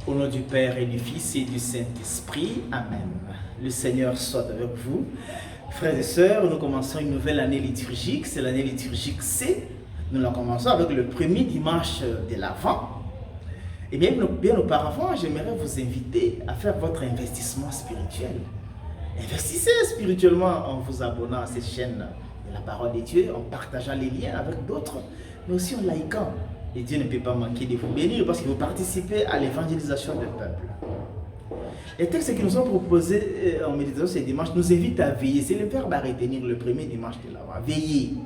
Au nom du Père et du Fils et du Saint-Esprit. Amen. Le Seigneur soit avec vous. Frères et sœurs, nous commençons une nouvelle année liturgique. C'est l'année liturgique C. Nous la commençons avec le premier dimanche de l'Avent. Et bien auparavant, j'aimerais vous inviter à faire votre investissement spirituel. Investissez spirituellement en vous abonnant à cette chaîne de la parole de Dieu, en partageant les liens avec d'autres, mais aussi en likant. Et Dieu ne peut pas manquer de vous bénir parce que vous participez à l'évangélisation du peuple. Les textes qui nous sont proposés en méditation ce dimanche nous invitent à veiller. C'est le verbe à retenir le premier dimanche de l'Avent. Veiller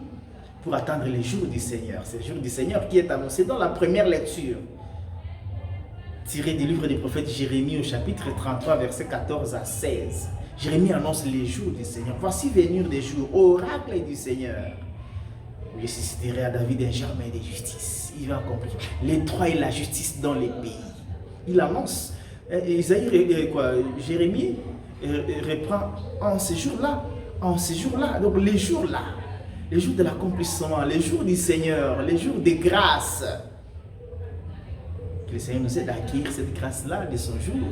pour attendre les jours du Seigneur. C'est le jour du Seigneur qui est annoncé dans la première lecture, tiré du livre du prophète Jérémie au chapitre 33, versets 14 à 16. Jérémie annonce les jours du Seigneur. Voici venir des jours, oracle du Seigneur. Je susciterai à David un germe de justice. Il va accomplir les droits et la justice dans les pays. Il annonce. Jérémie reprend en ces jours-là, donc les jours-là, les jours de l'accomplissement, les jours du Seigneur, les jours de grâce. Que le Seigneur nous aide à acquérir cette grâce-là de son jour.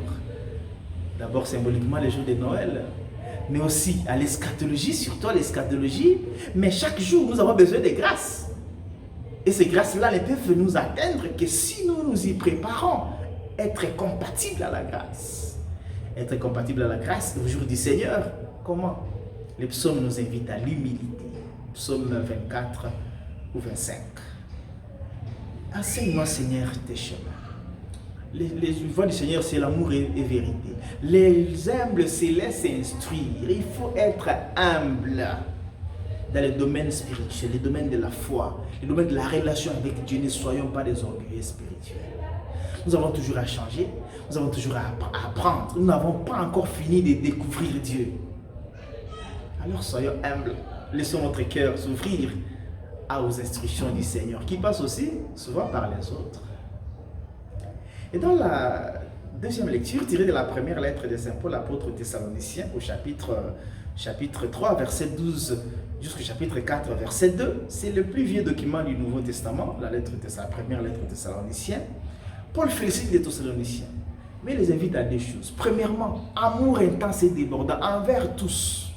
D'abord symboliquement les jours de Noël, mais aussi à l'eschatologie, surtout à l'eschatologie. Mais chaque jour, nous avons besoin de grâce. Et ces grâces-là ne peuvent nous atteindre que si nous nous y préparons. Être compatible à la grâce. Être compatible à la grâce au jour du Seigneur. Comment? Les psaumes nous invitent à l'humilité. Psaume 24 ou 25. Enseigne-moi, Seigneur, tes chemins. Les voies du Seigneur, c'est l'amour et vérité. Les humbles se laissent instruire. Il faut être humble dans les domaines spirituels, les domaines de la foi, les domaines de la relation avec Dieu. Ne soyons pas des orgueilleux spirituels. Nous avons toujours à changer, nous avons toujours à apprendre. Nous n'avons pas encore fini de découvrir Dieu. Alors soyons humbles. Laissons notre cœur s'ouvrir aux instructions du Seigneur, qui passent aussi souvent par les autres. Et dans la deuxième lecture, tirée de la première lettre de Saint Paul, apôtre aux Thessaloniciens, au chapitre 3, verset 12, jusqu'au chapitre 4, verset 2, c'est le plus vieux document du Nouveau Testament, la première lettre aux Thessaloniciens. Paul félicite les Thessaloniciens, mais il les invite à deux choses. Premièrement, amour intense et débordant envers tous.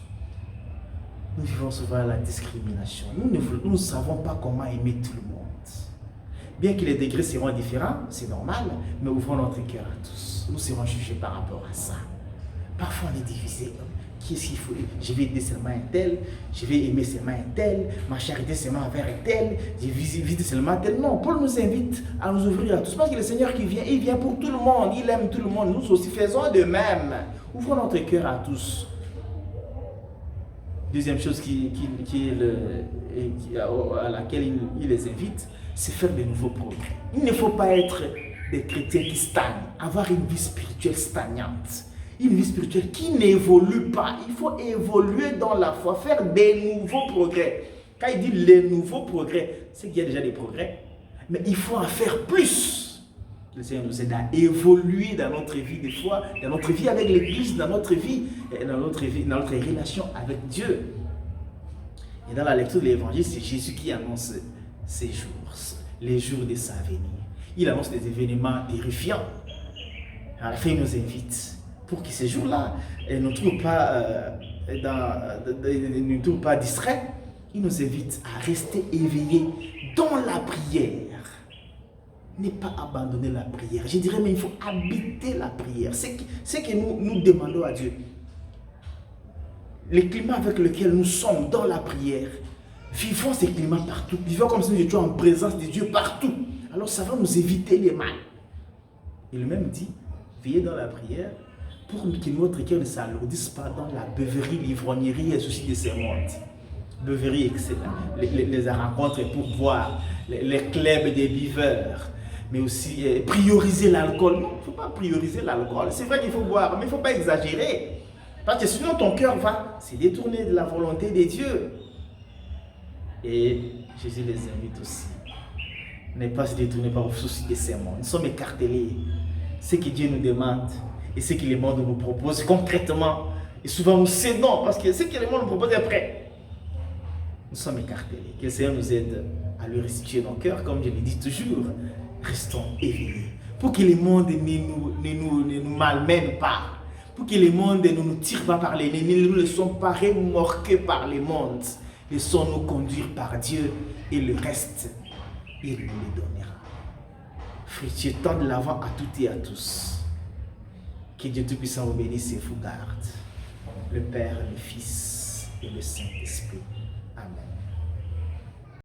Nous vivons souvent la discrimination. Nous ne savons pas comment aimer tout le monde. Bien que les degrés seront différents, c'est normal, mais ouvrons notre cœur à tous. Nous serons jugés par rapport à ça. Parfois on est divisé. Qu'est-ce qu'il faut? Je vais aider seulement un tel, je vais aimer seulement un tel, ma charité seulement envers un tel, je vais visiter seulement un tel. Non, Paul nous invite à nous ouvrir à tous. Parce que le Seigneur qui vient, il vient pour tout le monde, il aime tout le monde. Nous aussi faisons de même. Ouvrons notre cœur à tous. Deuxième chose à laquelle il les invite, c'est faire de nouveaux progrès. Il ne faut pas être des chrétiens qui stagnent, avoir une vie spirituelle stagnante. Une vie spirituelle qui n'évolue pas. Il faut évoluer dans la foi, faire des nouveaux progrès. Quand il dit les nouveaux progrès, c'est qu'il y a déjà des progrès. Mais il faut en faire plus. Le Seigneur nous aide à évoluer dans notre vie de foi, dans notre vie avec l'Église, dans notre relation avec Dieu. Et dans la lecture de l'Évangile, c'est Jésus qui annonce ces jours, les jours de sa venue. Il annonce des événements terrifiants. À la fin, il nous invite pour que ces jours-là ne nous trouvent pas distraits. Il nous invite à rester éveillés dans la prière. Ne pas abandonner la prière. Je dirais même il faut habiter la prière. C'est que nous demandons à Dieu. Le climat avec lequel nous sommes dans la prière, vivons ces climats partout. Vivons comme si nous étions en présence de Dieu partout. Alors ça va nous éviter les mal. Il même dit, veillez dans la prière pour que notre cœur ne s'alourdisse pas dans la beuverie, l'ivrognerie et ceci de ces mondes. Beuverie, etc. Les rencontres pour boire, les clubs des buveurs, mais aussi prioriser l'alcool. Non, il ne faut pas prioriser l'alcool. C'est vrai qu'il faut boire, mais il ne faut pas exagérer. Parce que sinon ton cœur va se détourner de la volonté de Dieu. Et Jésus les invite aussi. Ne pas se détourner par le souci de ces mondes. Nous sommes écartelés. Ce que Dieu nous demande et ce que le monde nous propose concrètement. Et souvent nous cédons parce que ce que le monde nous propose est prêt. Nous sommes écartelés. Que le Seigneur nous aide à lui restituer nos cœurs, comme je le dis toujours. Restons éveillés. pour que le monde ne nous malmène pas, pour que le monde ne nous tire pas par les nez, ne nous laissons pas remorquer par le monde. Laissons-nous conduire par Dieu et le reste, il nous le donnera. Frère, Dieu tend de l'avant à toutes et à tous. Que Dieu Tout-Puissant vous bénisse et vous garde. Le Père, le Fils et le Saint-Esprit. Amen.